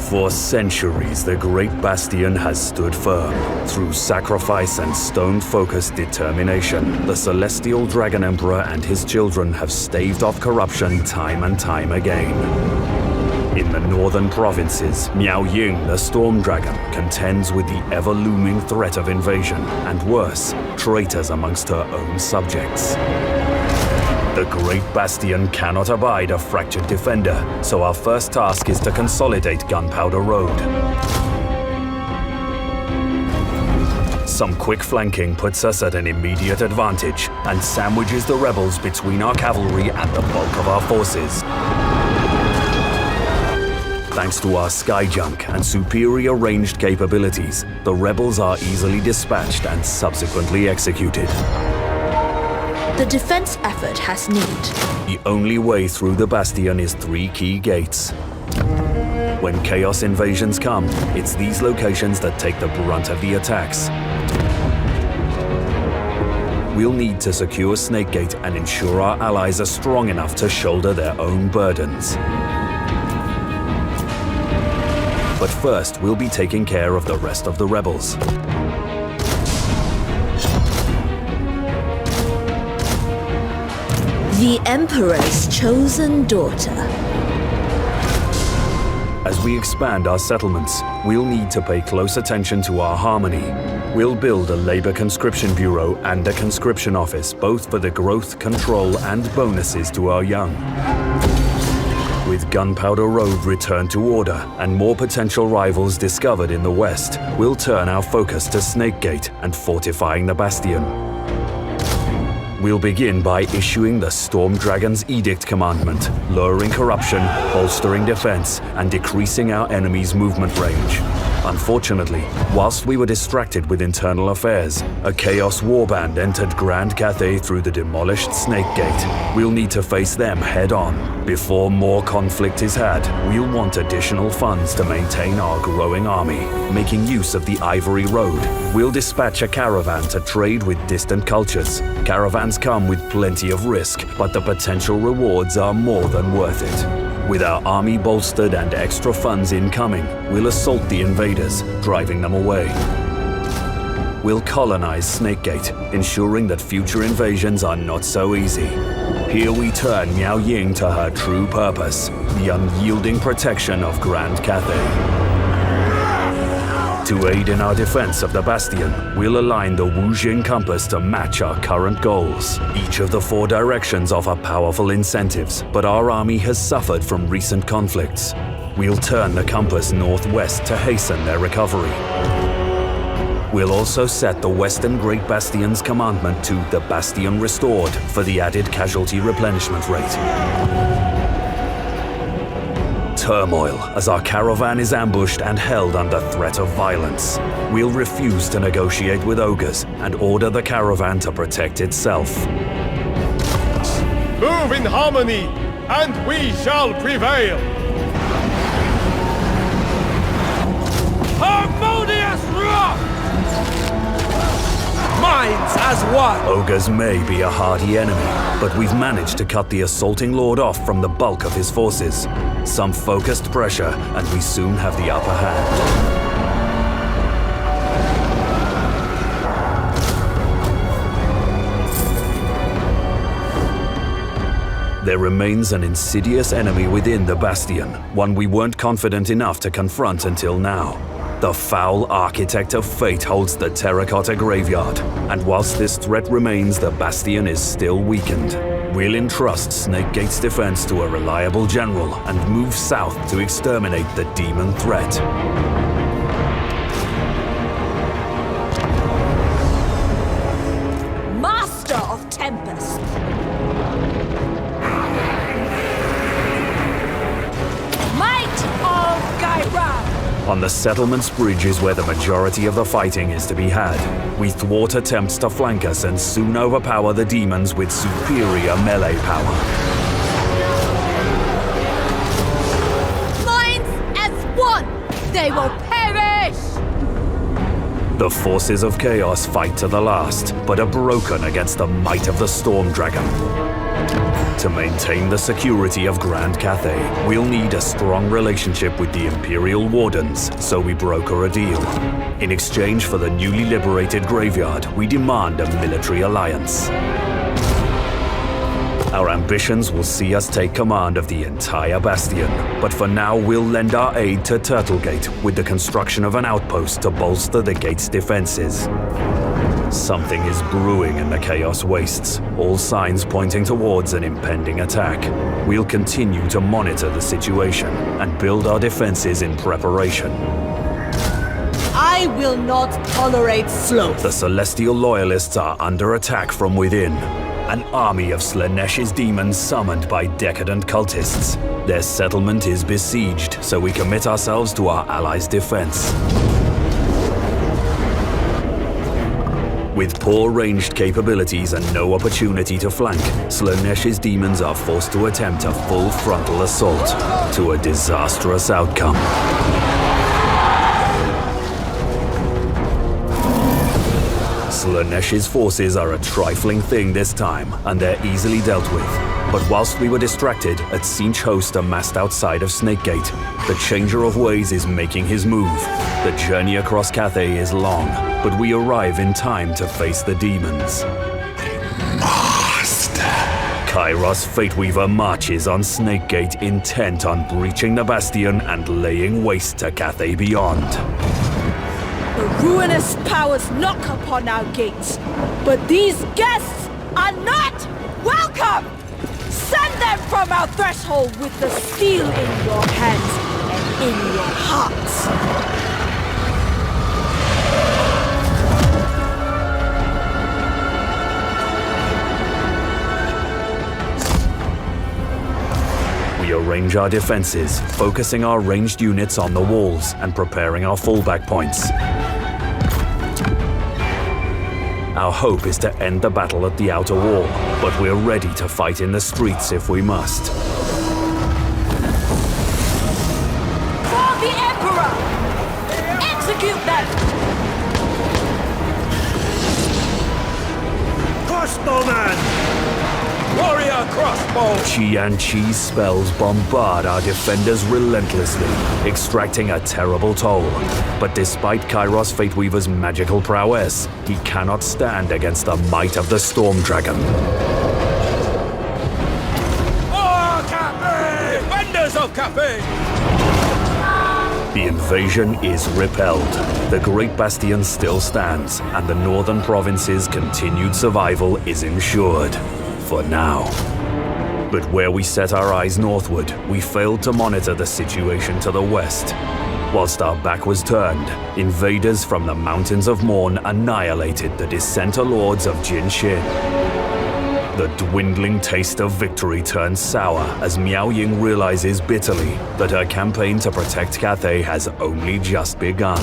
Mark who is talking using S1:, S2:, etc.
S1: For centuries, the Great Bastion has stood firm. Through sacrifice and stone-focused determination, the Celestial Dragon Emperor and his children have staved off corruption time and time again. In the northern provinces, Miao Ying, the Storm Dragon, contends with the ever-looming threat of invasion, and worse, traitors amongst her own subjects. The Great Bastion cannot abide a fractured defender, so our first task is to consolidate Gunpowder Road. Some quick flanking puts us at an immediate advantage and sandwiches the rebels between our cavalry and the bulk of our forces. Thanks to our skyjunk and superior ranged capabilities, the rebels are easily dispatched and subsequently executed.
S2: The defense effort has need.
S1: The only way through the Bastion is 3 key gates. When Chaos invasions come, it's these locations that take the brunt of the attacks. We'll need to secure Snakegate and ensure our allies are strong enough to shoulder their own burdens. But first, we'll be taking care of the rest of the rebels.
S2: The Emperor's chosen daughter.
S1: As we expand our settlements, we'll need to pay close attention to our harmony. We'll build a labor conscription bureau and a conscription office, both for the growth, control, and bonuses to our young. With Gunpowder Road returned to order and more potential rivals discovered in the west, we'll turn our focus to Snakegate and fortifying the Bastion. We'll begin by issuing the Storm Dragon's Edict commandment, lowering corruption, bolstering defense, and decreasing our enemy's movement range. Unfortunately, whilst we were distracted with internal affairs, a Chaos warband entered Grand Cathay through the demolished Snakegate. We'll need to face them head-on. Before more conflict is had, we'll want additional funds to maintain our growing army. Making use of the Ivory Road, we'll dispatch a caravan to trade with distant cultures. Caravans come with plenty of risk, but the potential rewards are more than worth it. With our army bolstered and extra funds incoming, we'll assault the invaders, driving them away. We'll colonize Snakegate, ensuring that future invasions are not so easy. Here we turn Miao Ying to her true purpose, the unyielding protection of Grand Cathay. To aid in our defense of the Bastion, we'll align the Wujing compass to match our current goals. Each of the 4 directions offer powerful incentives, but our army has suffered from recent conflicts. We'll turn the compass northwest to hasten their recovery. We'll also set the Western Great Bastion's commandment to the Bastion Restored for the added casualty replenishment rate. Turmoil as our caravan is ambushed and held under threat of violence. We'll refuse to negotiate with ogres and order the caravan to protect itself.
S3: Move in harmony, and we shall prevail! Harmonious rock! Minds as one!
S1: Ogres may be a hardy enemy, but we've managed to cut the assaulting lord off from the bulk of his forces. Some focused pressure, and we soon have the upper hand. There remains an insidious enemy within the Bastion, one we weren't confident enough to confront until now. The foul architect of fate holds the terracotta graveyard, and whilst this threat remains, the Bastion is still weakened. We'll entrust Snakegate's defense to a reliable general and move south to exterminate the demon threat.
S2: Master of Tempest! Might of Gyra!
S1: On the settlement's bridge is where the majority of the fighting is to be had. We thwart attempts to flank us and soon overpower the demons with superior melee power.
S2: Minds as one! They will perish!
S1: The forces of chaos fight to the last, but are broken against the might of the Storm Dragon. To maintain the security of Grand Cathay, we'll need a strong relationship with the Imperial Wardens, so we broker a deal. In exchange for the newly liberated graveyard, we demand a military alliance. Our ambitions will see us take command of the entire bastion, but for now we'll lend our aid to Turtlegate with the construction of an outpost to bolster the gate's defenses. Something is brewing in the Chaos Wastes, all signs pointing towards an impending attack. We'll continue to monitor the situation and build our defenses in preparation.
S4: I will not tolerate sloth.
S1: The Celestial Loyalists are under attack from within. An army of Slanesh's demons summoned by decadent cultists. Their settlement is besieged, so we commit ourselves to our allies' defense. With poor ranged capabilities and no opportunity to flank, Slanesh's demons are forced to attempt a full frontal assault, to a disastrous outcome. Slanesh's forces are a trifling thing this time, and they're easily dealt with. But whilst we were distracted, a Tzeentch host amassed outside of Snakegate. The Changer of Ways is making his move. The journey across Cathay is long, but we arrive in time to face the demons.
S5: Master!
S1: Kairos Fateweaver marches on Snakegate, intent on breaching the bastion and laying waste to Cathay beyond.
S4: The ruinous powers knock upon our gates, but these guests are not welcome! Send them from our threshold with the steel in your hands and in your hearts!
S1: We arrange our defenses, focusing our ranged units on the walls and preparing our fallback points. Our hope is to end the battle at the outer wall, but we're ready to fight in the streets if we must.
S4: For the Emperor! Execute them!
S3: Crossbowman! Warrior crossbow!
S1: Qi and Qi's spells bombard our defenders relentlessly, extracting a terrible toll. But despite Kairos Fateweaver's magical prowess, he cannot stand against the might of the Storm Dragon.
S3: Oh, Cathay! Defenders of Cathay!
S1: The invasion is repelled. The Great Bastion still stands, and the northern province's continued survival is ensured. For now. But where we set our eyes northward, we failed to monitor the situation to the west. Whilst our back was turned, invaders from the Mountains of Morn annihilated the Dissenter Lords of Jin Shin. The dwindling taste of victory turns sour as Miao Ying realizes bitterly that her campaign to protect Cathay has only just begun.